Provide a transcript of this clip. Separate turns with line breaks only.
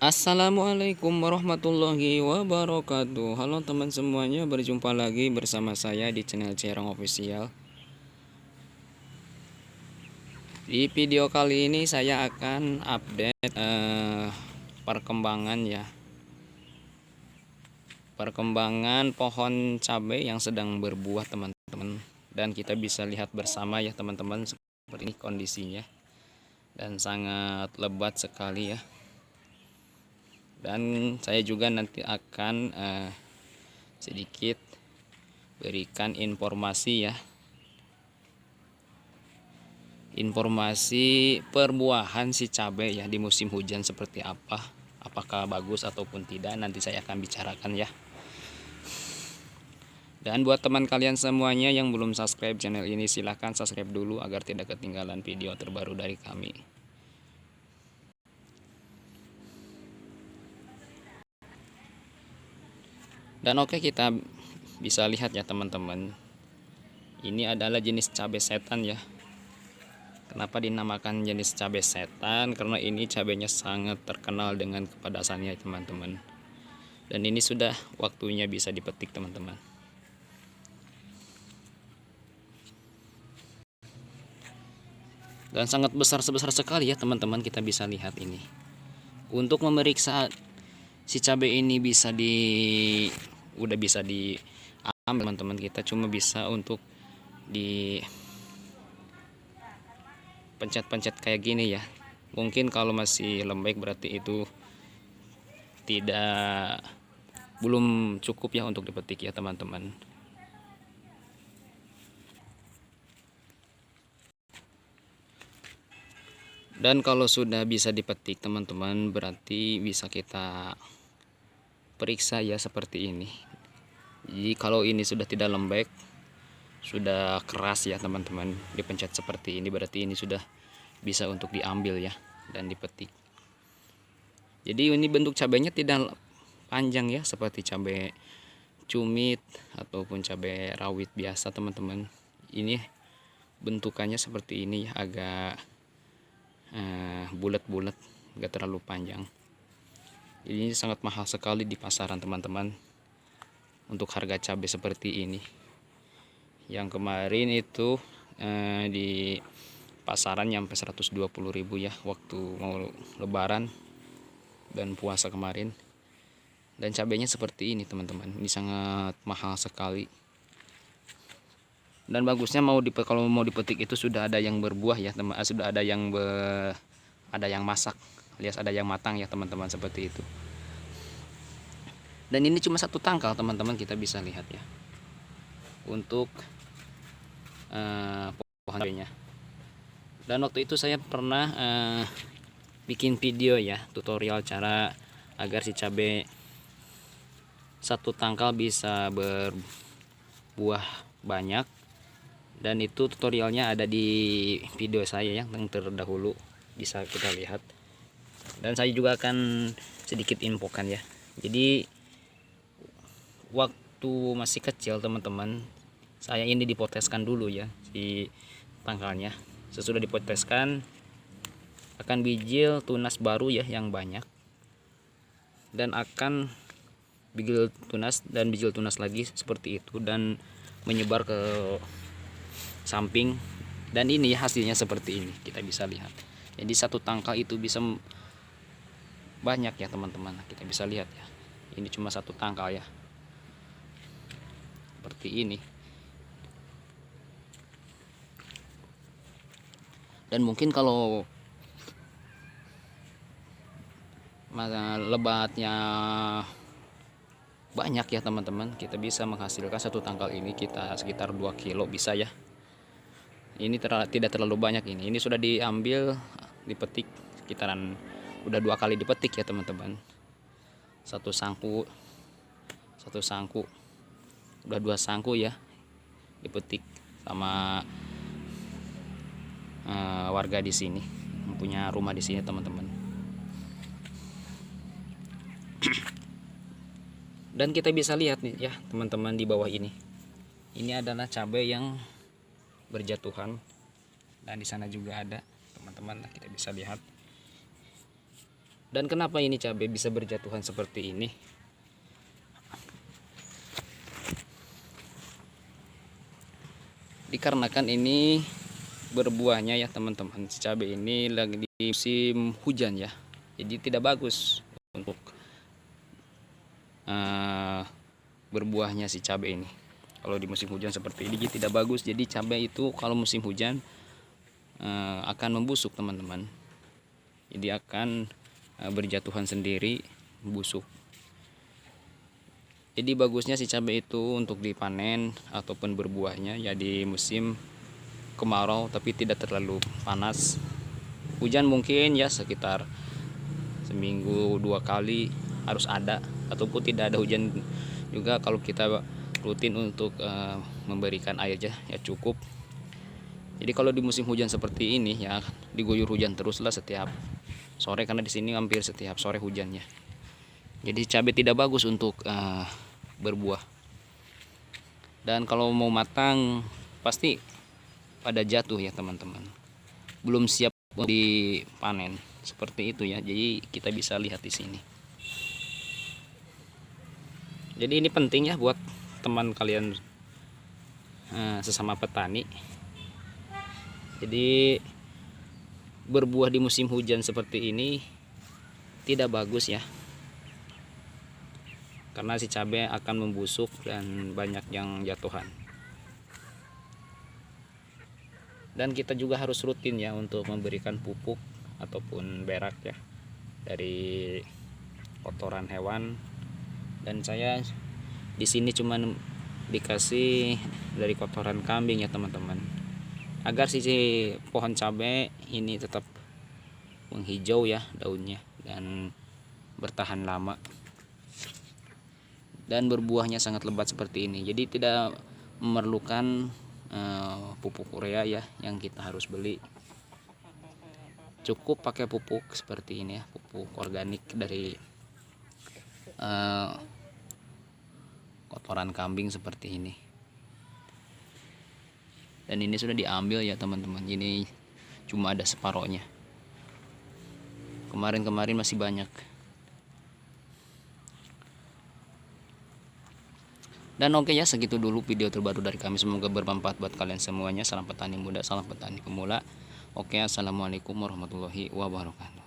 Assalamualaikum warahmatullahi wabarakatuh. Halo teman semuanya, berjumpa lagi bersama saya di channel Cerong Official. Di video kali ini saya akan update perkembangan pohon cabai yang sedang berbuah teman-teman. Dan kita bisa lihat bersama ya teman-teman, seperti ini kondisinya. Dan sangat lebat sekali ya. Dan saya juga nanti akan sedikit berikan informasi ya, informasi perbuahan si cabai ya di musim hujan seperti apa, apakah bagus ataupun tidak, nanti saya akan bicarakan ya. Dan buat teman kalian semuanya yang belum subscribe channel ini, silahkan subscribe dulu agar tidak ketinggalan video terbaru dari kami. Dan oke, kita bisa lihat ya teman-teman, ini adalah jenis cabai setan ya. Kenapa dinamakan jenis cabai setan? Karena ini cabainya sangat terkenal dengan kepedasannya teman-teman. Dan ini sudah waktunya bisa dipetik teman-teman. Dan sangat besar sekali ya teman-teman, kita bisa lihat ini. Untuk memeriksa si cabai ini udah bisa diambil teman-teman, kita cuma bisa untuk di pencet-pencet kayak gini ya. Mungkin kalau masih lembek berarti itu belum cukup ya untuk dipetik ya teman-teman. Dan kalau sudah bisa dipetik teman-teman, berarti bisa kita periksa ya seperti ini. Jadi kalau ini sudah tidak lembek, sudah keras ya teman-teman, dipencet seperti ini, berarti ini sudah bisa untuk diambil ya dan dipetik. Jadi ini bentuk cabainya tidak panjang ya seperti cabai cumit ataupun cabai rawit biasa teman-teman. Ini bentukannya seperti ini ya, agak bulat-bulat, gak terlalu panjang. Ini sangat mahal sekali di pasaran teman-teman untuk harga cabai seperti ini. Yang kemarin itu di pasaran nyampe 120.000 ya waktu mau lebaran dan puasa kemarin. Dan cabainya seperti ini teman-teman, ini sangat mahal sekali. Dan bagusnya kalau mau dipetik itu sudah ada yang berbuah ya teman, sudah ada yang masak, alias ada yang matang ya teman-teman, seperti itu. Dan ini cuma satu tangkal teman-teman, kita bisa lihat ya untuk pohonnya. Dan waktu itu saya pernah bikin video ya, tutorial cara agar si cabai satu tangkal bisa berbuah banyak. Dan itu tutorialnya ada di video saya yang terdahulu, bisa kita lihat. Dan saya juga akan sedikit infokan ya. Jadi waktu masih kecil teman-teman, saya ini dipoteskan dulu ya si tangkalnya. Sesudah dipoteskan akan bijil tunas baru ya yang banyak, dan akan bijil tunas lagi seperti itu dan menyebar ke samping. Dan ini hasilnya seperti ini, kita bisa lihat. Jadi satu tangkal itu bisa banyak ya teman-teman, kita bisa lihat ya. Ini cuma satu tangkal ya, seperti ini. Dan mungkin kalau lebatnya banyak ya teman-teman, kita bisa menghasilkan satu tangkal ini kita sekitar 2 kilo bisa ya. Ini tidak terlalu banyak ini sudah diambil, dipetik sekitaran udah 2 kali dipetik ya teman-teman. Satu sangku udah 2 sangku ya dipetik sama warga di sini, punya rumah di sini teman-teman. Dan kita bisa lihat nih ya teman-teman, di bawah ini adalah cabai yang berjatuhan, dan di sana juga ada teman-teman, kita bisa lihat Dan kenapa ini cabai bisa berjatuhan seperti ini? Dikarenakan ini berbuahnya ya teman-teman, si cabai ini lagi di musim hujan ya, jadi tidak bagus untuk berbuahnya si cabai ini. Kalau di musim hujan seperti ini tidak bagus, jadi cabai itu kalau musim hujan akan membusuk teman-teman, jadi akan berjatuhan sendiri, busuk. Jadi bagusnya si cabai itu untuk dipanen ataupun berbuahnya ya di musim kemarau, tapi tidak terlalu panas. Hujan mungkin ya sekitar seminggu 2 kali harus ada, ataupun tidak ada hujan juga kalau kita rutin untuk memberikan air aja ya cukup. Jadi kalau di musim hujan seperti ini ya diguyur hujan teruslah setiap sore, karena di sini hampir setiap sore hujannya. Jadi cabai tidak bagus untuk berbuah. Dan kalau mau matang pasti pada jatuh ya teman-teman. Belum siap dipanen seperti itu ya. Jadi kita bisa lihat di sini. Jadi ini penting ya buat teman kalian sesama petani. Jadi berbuah di musim hujan seperti ini tidak bagus ya, karena si cabai akan membusuk dan banyak yang jatuhan. Dan kita juga harus rutin ya untuk memberikan pupuk ataupun berak ya dari kotoran hewan. Dan saya di sini cuman dikasih dari kotoran kambing ya teman-teman, agar si pohon cabai ini tetap menghijau ya daunnya dan bertahan lama dan berbuahnya sangat lebat seperti ini. Jadi tidak memerlukan pupuk urea ya yang kita harus beli. Cukup pakai pupuk seperti ini ya, pupuk organik dari kotoran kambing seperti ini. Dan ini sudah diambil ya teman-teman, ini cuma ada separohnya, kemarin masih banyak. Dan oke ya, segitu dulu video terbaru dari kami, semoga bermanfaat buat kalian semuanya. Salam petani muda, salam petani pemula. Oke, assalamualaikum warahmatullahi wabarakatuh.